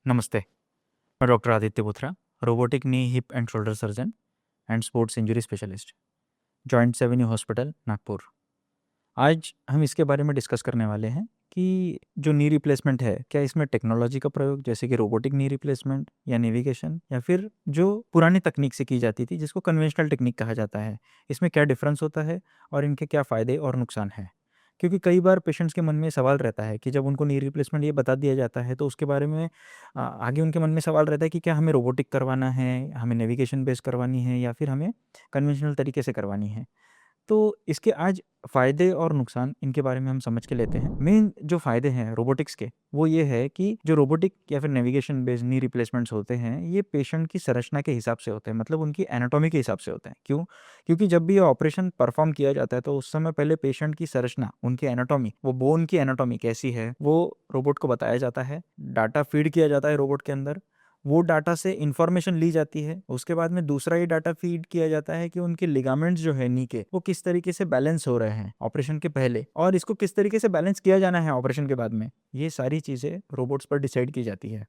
नमस्ते। मैं doctor Aditya Bothra, robotic knee hip and shoulder surgeon and sports injury specialist, joints Avenue hospital, Nagpur. आज हम इसके बारे में डिस्कस करने वाले हैं कि जो नी रिप्लेसमेंट है, क्या इसमें टेक्नोलॉजी का प्रयोग जैसे कि रोबोटिक नी रिप्लेसमेंट या नेविगेशन, या फिर जो पुरानी तकनीक से की जाती थी जिसको कन्वेंशनल टेक्निक कहा जाता है, इसमें क्या डिफरेंस होता है और इनके क्या फ़ायदे और नुकसान हैं। क्योंकि कई बार पेशेंट्स के मन में सवाल रहता है कि जब उनको नी रिप्लेसमेंट ये बता दिया जाता है तो उसके बारे में आगे उनके मन में सवाल रहता है कि क्या हमें रोबोटिक करवाना है, हमें नेविगेशन बेस्ड करवानी है, या फिर हमें कन्वेंशनल तरीके से करवानी है। तो इसके आज फ़ायदे और नुकसान इनके बारे में हम समझ के लेते हैं। मेन जो फ़ायदे हैं रोबोटिक्स के, वो ये है कि जो रोबोटिक या फिर नेविगेशन बेस्ड नी रिप्लेसमेंट्स होते हैं, ये पेशेंट की संरचना के हिसाब से होते हैं, मतलब उनकी एनाटॉमी के हिसाब से होते हैं। क्यों? क्योंकि जब भी ये ऑपरेशन परफॉर्म किया जाता है तो उस समय पहले पेशेंट की संरचना, उनकी एनाटॉमी, वो बोन की एनाटॉमी कैसी है, वो रोबोट को बताया जाता है। डाटा फीड किया जाता है रोबोट के अंदर, वो डाटा से इन्फॉर्मेशन ली जाती है। उसके बाद में दूसरा ये डाटा फीड किया जाता है कि उनके लिगामेंट्स जो है नी के, वो किस तरीके से बैलेंस हो रहे हैं ऑपरेशन के पहले, और इसको किस तरीके से बैलेंस किया जाना है ऑपरेशन के बाद में। ये सारी चीज़ें रोबोट्स पर डिसाइड की जाती है।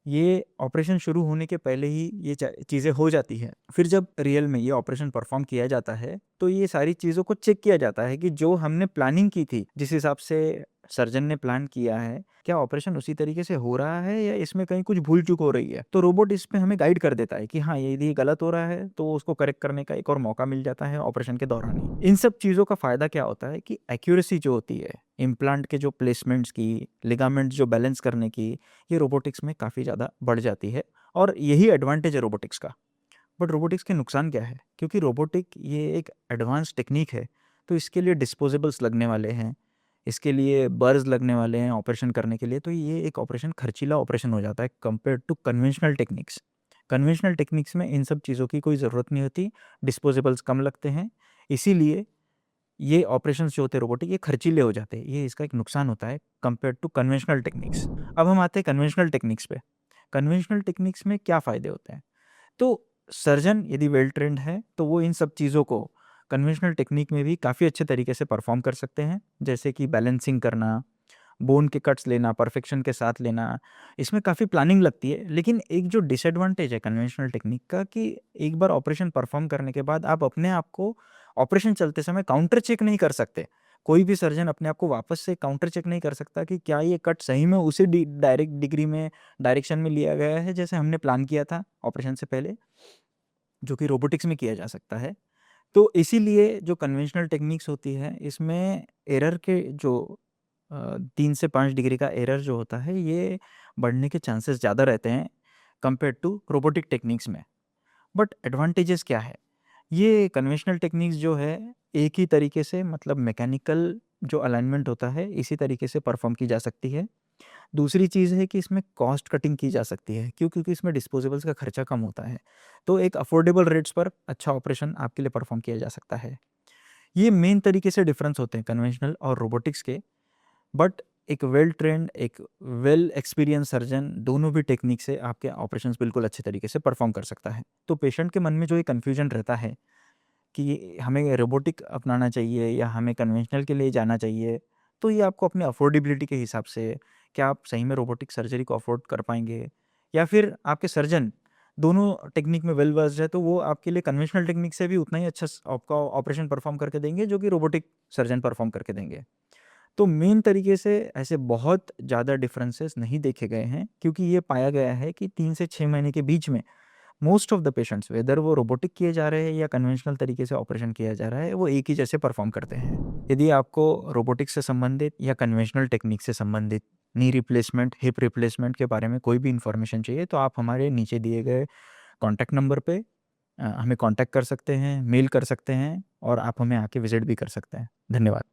ये ऑपरेशन शुरू होने के पहले ही ये चीज़ें हो जाती है। फिर जब रियल में ये ऑपरेशन परफॉर्म किया जाता है तो ये सारी चीज़ों को चेक किया जाता है कि जो हमने प्लानिंग की थी, जिस हिसाब से सर्जन ने प्लान किया है, क्या ऑपरेशन उसी तरीके से हो रहा है या इसमें कहीं कुछ भूल चूक हो रही है। तो रोबोट इसमें हमें गाइड कर देता है कि हाँ, यदि ये गलत हो रहा है तो उसको करेक्ट करने का एक और मौका मिल जाता है ऑपरेशन के दौरान ही। इन सब चीज़ों का फ़ायदा क्या होता है कि एक्यूरेसी जो होती है, इम्प्लांट के जो प्लेसमेंट्स की, लिगामेंट्स जो बैलेंस करने की, ये रोबोटिक्स में काफ़ी ज़्यादा बढ़ जाती है, और यही एडवांटेज है रोबोटिक्स का। बट रोबोटिक्स के नुकसान क्या है? क्योंकि रोबोटिक ये एक एडवांस टेक्नीक है, तो इसके लिए डिस्पोजेबल्स लगने वाले हैं, इसके लिए बर्स लगने वाले हैं ऑपरेशन करने के लिए, तो ये एक ऑपरेशन खर्चीला ऑपरेशन हो जाता है compare to conventional techniques. Conventional techniques में इन सब चीज़ों की कोई ज़रूरत नहीं होती, डिस्पोजेबल्स कम लगते हैं, इसीलिए ये ऑपरेशंस जो होते हैं रोबोटिक, ये खर्चीले हो जाते हैं। ये इसका एक नुकसान होता है कंपेयर टू कन्वेंशनल टेक्निक्स। अब हम आते हैं कन्वेंशनल टेक्निक्स पे। कन्वेंशनल टेक्निक्स में क्या फ़ायदे होते हैं? तो सर्जन यदि वेल ट्रेन्ड है तो वो इन सब चीज़ों को कन्वेंशनल टेक्निक में भी काफ़ी अच्छे तरीके से परफॉर्म कर सकते हैं, जैसे कि बैलेंसिंग करना, बोन के कट्स लेना, परफेक्शन के साथ लेना, इसमें काफ़ी प्लानिंग लगती है। लेकिन एक जो डिसएडवांटेज है कन्वेंशनल टेक्निक का, कि एक बार ऑपरेशन परफॉर्म करने के बाद आप अपने आप को ऑपरेशन चलते समय काउंटर चेक नहीं कर सकते। कोई भी सर्जन अपने आप को वापस से काउंटर चेक नहीं कर सकता कि क्या ये कट सही में उसी डायरेक्ट डिग्री में, डायरेक्शन में लिया गया है जैसे हमने प्लान किया था ऑपरेशन से पहले, जो कि रोबोटिक्स में किया जा सकता है। तो इसीलिए जो कन्वेंशनल टेक्निक्स होती है, इसमें एरर के जो 3 से 5 डिग्री का एरर जो होता है, ये बढ़ने के चांसेस ज़्यादा रहते हैं कंपेयर टू रोबोटिक टेक्निक्स में। बट एडवांटेजेस क्या है? ये कन्वेंशनल टेक्निक्स जो है, एक ही तरीके से, मतलब मैकेनिकल जो अलाइनमेंट होता है, इसी तरीके से परफॉर्म की जा सकती है। दूसरी चीज़ है कि इसमें कॉस्ट कटिंग की जा सकती है। क्यों? क्योंकि इसमें डिस्पोजेबल्स का खर्चा कम होता है। तो एक अफोर्डेबल रेट्स पर अच्छा ऑपरेशन आपके लिए परफॉर्म किया जा सकता है। ये मेन तरीके से डिफरेंस होते हैं कन्वेंशनल और रोबोटिक्स के। बट एक वेल ट्रेन्ड, एक वेल एक्सपीरियंस सर्जन दोनों भी टेक्निक से आपके ऑपरेशंस बिल्कुल अच्छे तरीके से परफॉर्म कर सकता है। तो पेशेंट के मन में जो ये कन्फ्यूजन रहता है कि हमें रोबोटिक अपनाना चाहिए या हमें कन्वेंशनल के लिए जाना चाहिए, तो ये आपको अपने अफोर्डेबिलिटी के हिसाब से, क्या आप सही में रोबोटिक सर्जरी को अफोर्ड कर पाएँगे, या फिर आपके सर्जन दोनों टेक्निक में वेल वर्स्ड है, तो वो आपके लिए कन्वेंशनल टेक्निक से भी उतना ही अच्छा आपका ऑपरेशन परफॉर्म करके देंगे जो कि रोबोटिक सर्जन परफॉर्म करके देंगे। तो मेन तरीके से ऐसे बहुत ज़्यादा डिफरेंसेस नहीं देखे गए हैं, क्योंकि ये पाया गया है कि 3 से 6 महीने के बीच में most of the patients, whether वो रोबोटिक किए जा रहे हैं या कन्वेंशनल तरीके से ऑपरेशन किया जा रहा है, वो एक ही जैसे परफॉर्म करते हैं। यदि आपको रोबोटिक्स से संबंधित या कन्वेंशनल टेक्निक से संबंधित नी रिप्लेसमेंट, हिप रिप्लेसमेंट के बारे में कोई भी इन्फॉर्मेशन चाहिए, तो आप हमारे नीचे दिए गए कॉन्टैक्ट नंबर पे हमें कॉन्टैक्ट कर सकते हैं, मेल कर सकते हैं, और आप हमें आके विजिट भी कर सकते हैं। धन्यवाद।